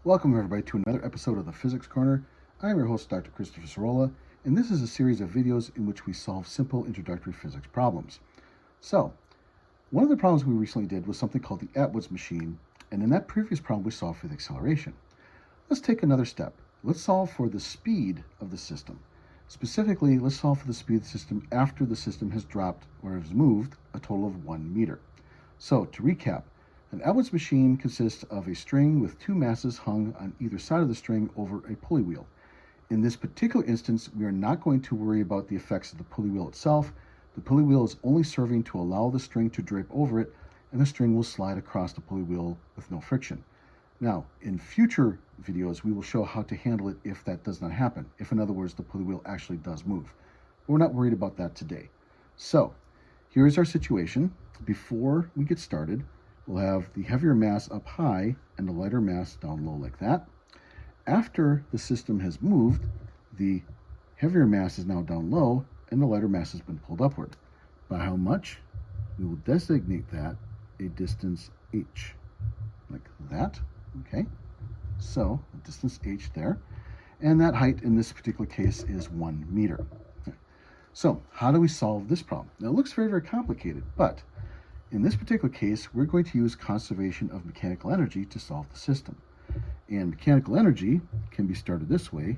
Welcome, everybody, to another episode of the Physics Corner. I am your host, Dr. Christopher Sorolla, and this is a series of videos in which we solve simple introductory physics problems. So, one of the problems we recently did was something called the Atwood's machine, and in that previous problem we solved for the acceleration. Let's take another step. Let's solve for the speed of the system. Specifically, let's solve for the speed of the system after the system has dropped or has moved a total of 1 meter. So, to recap, an Atwood's machine consists of a string with two masses hung on either side of the string over a pulley wheel. In this particular instance, we are not going to worry about the effects of the pulley wheel itself. The pulley wheel is only serving to allow the string to drape over it, and the string will slide across the pulley wheel with no friction. Now, in future videos, we will show how to handle it if that does not happen. If, in other words, the pulley wheel actually does move. But we're not worried about that today. So, here is our situation. Before we get started, we'll have the heavier mass up high and the lighter mass down low like that. After the system has moved, the heavier mass is now down low and the lighter mass has been pulled upward. By how much? We will designate that a distance h, like that. Okay, so a distance h there. And that height in this particular case is 1 meter. Okay. So how do we solve this problem? Now it looks very, very complicated, but in this particular case, we're going to use conservation of mechanical energy to solve the system. And mechanical energy can be started this way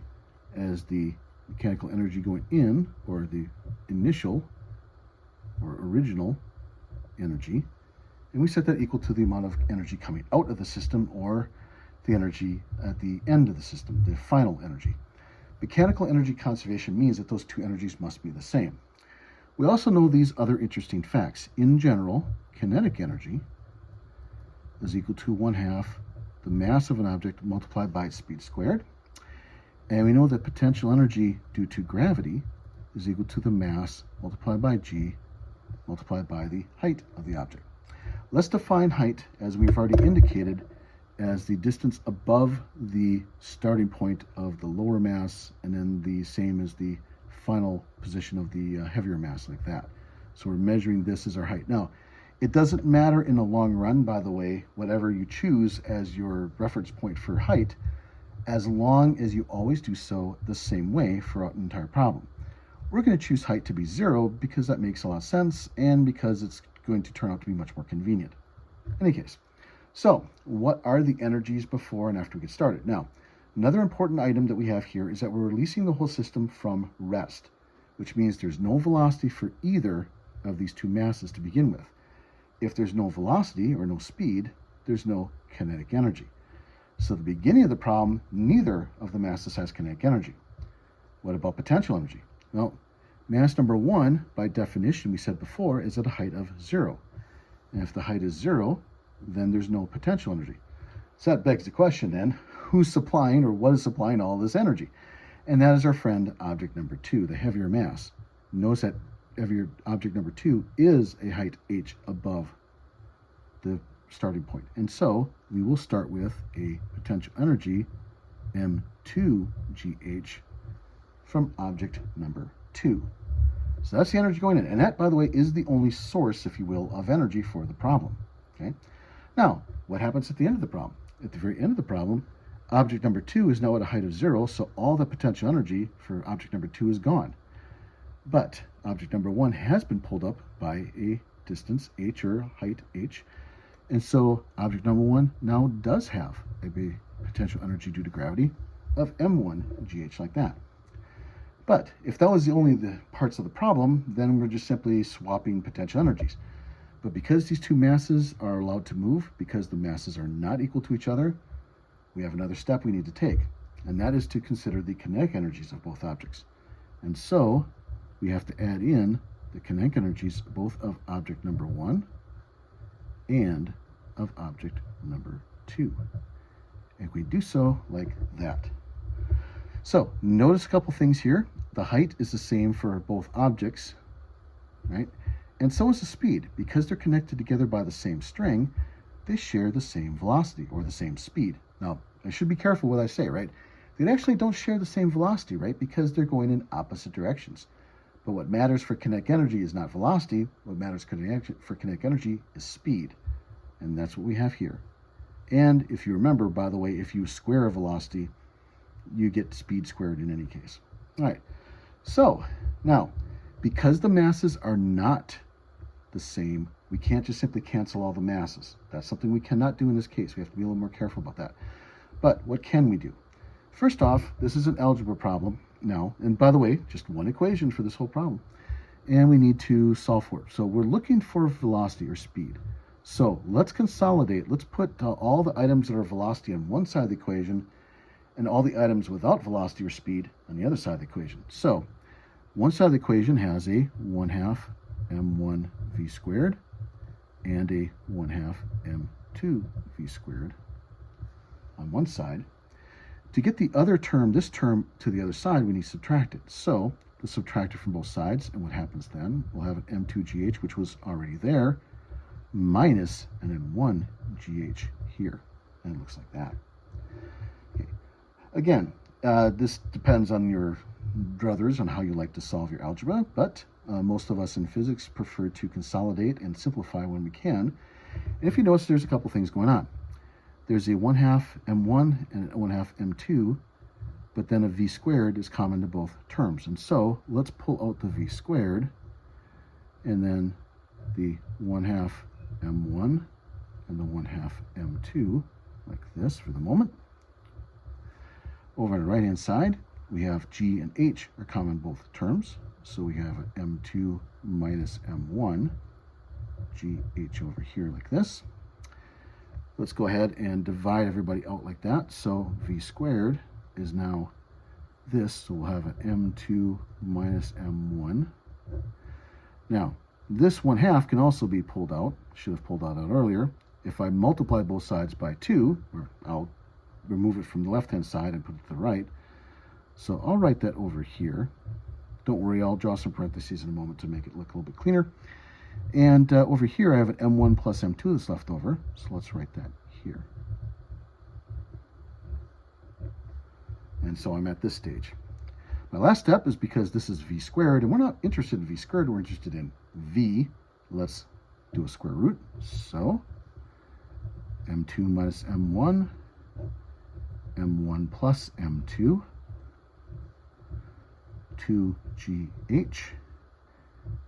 as the mechanical energy going in, or the initial or original energy. And we set that equal to the amount of energy coming out of the system, or the energy at the end of the system, the final energy. Mechanical energy conservation means that those two energies must be the same. We also know these other interesting facts. In general, kinetic energy is equal to 1/2 the mass of an object multiplied by its speed squared. And we know that potential energy due to gravity is equal to the mass multiplied by g multiplied by the height of the object. Let's define height, as we've already indicated, as the distance above the starting point of the lower mass, and then the same as the final position of the heavier mass, like that. So we're measuring this as our height. Now, it doesn't matter in the long run, by the way, whatever you choose as your reference point for height, as long as you always do so the same way throughout the entire problem. We're going to choose height to be 0 because that makes a lot of sense, and because it's going to turn out to be much more convenient. In any case, so what are the energies before and after we get started? Now, another important item that we have here is that we're releasing the whole system from rest, which means there's no velocity for either of these two masses to begin with. If there's no velocity or no speed, there's no kinetic energy. So at the beginning of the problem, neither of the masses has kinetic energy. What about potential energy? Well, mass number 1, by definition, we said before, is at a height of 0. And if the height is 0, then there's no potential energy. So that begs the question then, who's supplying, or what is supplying all this energy? And that is our friend object number 2, the heavier mass. Notice that heavier object number 2 is a height h above the starting point. And so we will start with a potential energy m2gh from object number 2. So that's the energy going in. And that, by the way, is the only source, if you will, of energy for the problem. Okay. Now, what happens at the end of the problem? At the very end of the problem, object number 2 is now at a height of 0, so all the potential energy for object number 2 is gone. But object number 1 has been pulled up by a distance h, or height h, and so object number 1 now does have a potential energy due to gravity of m1gh, like that. But if that was only the parts of the problem, then we're just simply swapping potential energies. But because these two masses are allowed to move, because the masses are not equal to each other, we have another step we need to take, and that is to consider the kinetic energies of both objects. And so we have to add in the kinetic energies both of object number 1 and of object number 2. And we do so like that. So notice a couple things here. The height is the same for both objects, right? And so is the speed. Because they're connected together by the same string, they share the same velocity, or the same speed. Now, I should be careful what I say, right? They actually don't share the same velocity, right? Because they're going in opposite directions. But what matters for kinetic energy is not velocity. What matters for kinetic energy is speed. And that's what we have here. And if you remember, by the way, if you square a velocity, you get speed squared in any case. All right, so now, because the masses are not the same, we can't just simply cancel all the masses. That's something we cannot do in this case. We have to be a little more careful about that. But what can we do? First off, this is an algebra problem now. And by the way, just one equation for this whole problem. And we need to solve for it. So we're looking for velocity or speed. So let's consolidate. Let's put all the items that are velocity on one side of the equation and all the items without velocity or speed on the other side of the equation. So one side of the equation has a 1/2 m1 v squared and a 1/2 m2 v squared on one side. To get the other term, this term, to the other side, we need to subtract it. So let's subtract it from both sides, and what happens then? We'll have an m2gh, which was already there, minus an m1gh here, and it looks like that. Okay. Again, this depends on your druthers on how you like to solve your algebra, but most of us in physics prefer to consolidate and simplify when we can. And if you notice, there's a couple things going on. There's a 1/2 m1 and a 1/2 m2, but then a v squared is common to both terms. And so let's pull out the v squared, and then the 1/2 m1 and the 1/2 m2, like this for the moment. Over on the right-hand side, we have g and h are common in both terms. So we have an m2 minus m1, gh over here like this. Let's go ahead and divide everybody out like that. So v squared is now this, so we'll have an m2 minus m1. Now, this 1/2 can also be pulled out. Should have pulled that out earlier. If I multiply both sides by 2, or I'll remove it from the left-hand side and put it to the right. So I'll write that over here. Don't worry, I'll draw some parentheses in a moment to make it look a little bit cleaner. And over here, I have an m1 plus m2 that's left over. So let's write that here. And so I'm at this stage. My last step is, because this is v squared, and we're not interested in v squared, we're interested in v. Let's do a square root. So m2 minus m1, m1 plus m2, 2gh,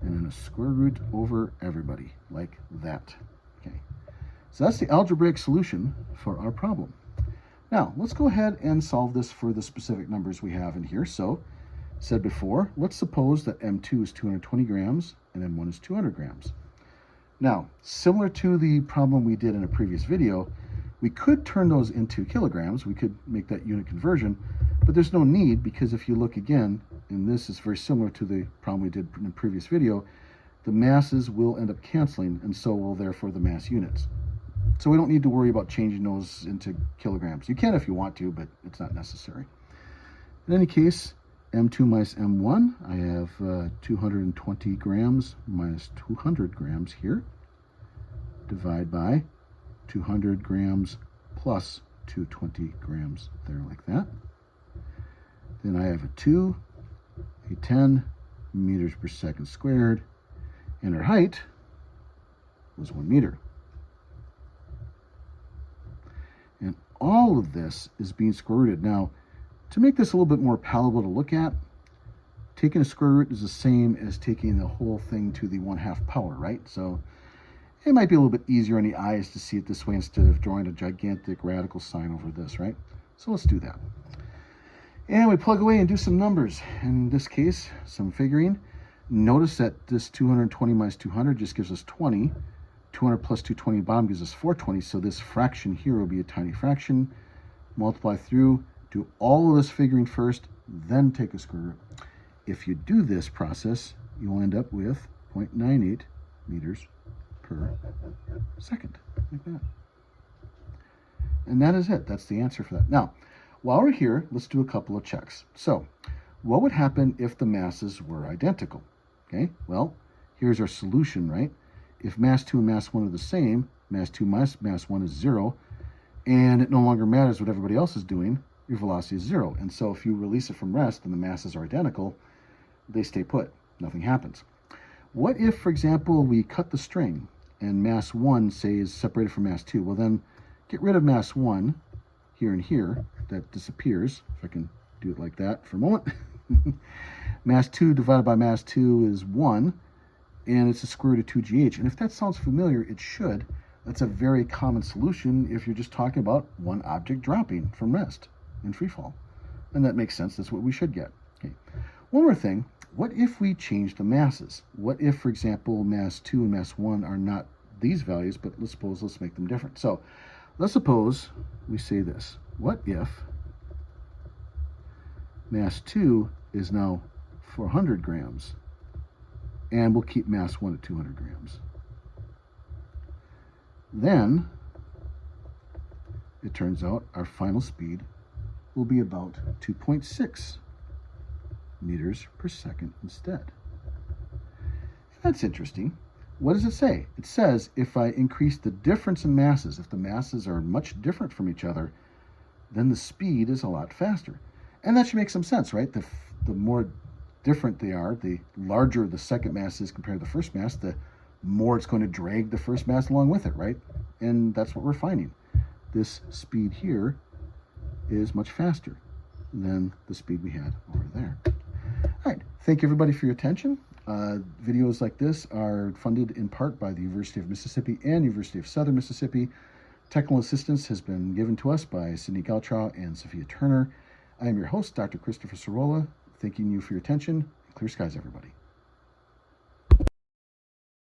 and then a square root over everybody, like that. Okay, so that's the algebraic solution for our problem. Now, let's go ahead and solve this for the specific numbers we have in here. So, said before, let's suppose that m2 is 220 grams and m1 is 200 grams. Now, similar to the problem we did in a previous video, we could turn those into kilograms. We could make that unit conversion, but there's no need, because if you look again, and this is very similar to the problem we did in the previous video, the masses will end up canceling, and so will therefore the mass units. So we don't need to worry about changing those into kilograms. You can if you want to, but it's not necessary. In any case, m2 minus m1, I have 220 grams minus 200 grams here. Divide by 200 grams plus 220 grams there, like that. Then I have a 2, a 10 meters per second squared, and our height was 1 meter. And all of this is being square rooted. Now, to make this a little bit more palatable to look at, taking a square root is the same as taking the whole thing to the 1/2 power, right? So it might be a little bit easier on the eyes to see it this way instead of drawing a gigantic radical sign over this, right? So let's do that. And we plug away and do some numbers. In this case, some figuring. Notice that this 220 minus 200 just gives us 20. 200 plus 220 bottom gives us 420, so this fraction here will be a tiny fraction. Multiply through, do all of this figuring first, then take a square root. If you do this process, you'll end up with 0.98 meters per second, like that. And that is it. That's the answer for that. Now, while we're here, let's do a couple of checks. So, what would happen if the masses were identical? Okay, well, here's our solution, right? If mass 2 and mass 1 are the same, mass 2 minus mass 1 is 0, and it no longer matters what everybody else is doing, your velocity is 0. And so if you release it from rest and the masses are identical, they stay put. Nothing happens. What if, for example, we cut the string and mass 1, say, is separated from mass 2? Well, then get rid of mass 1 here and here. That disappears, if I can do it like that for a moment. Mass 2 divided by mass 2 is 1, and it's the square root of 2gh. And if that sounds familiar, it should. That's a very common solution if you're just talking about one object dropping from rest in free fall. And that makes sense. That's what we should get. Okay. One more thing. What if we change the masses? What if, for example, mass 2 and mass 1 are not these values, but let's make them different. So let's suppose we say this. What if mass 2 is now 400 grams, and we'll keep mass 1 at 200 grams? Then it turns out our final speed will be about 2.6 meters per second instead. That's interesting. What does it say? It says if I increase the difference in masses, if the masses are much different from each other, then the speed is a lot faster. And that should make some sense, right? The more different they are, the larger the second mass is compared to the first mass, the more it's going to drag the first mass along with it, right? And that's what we're finding. This speed here is much faster than the speed we had over there. All right, thank you everybody for your attention. Videos like this are funded in part by the University of Mississippi and University of Southern Mississippi. Technical assistance has been given to us by Sydney Gautraw and Sophia Turner. I am your host, Dr. Christopher Cirola, thanking you for your attention. Clear skies, everybody.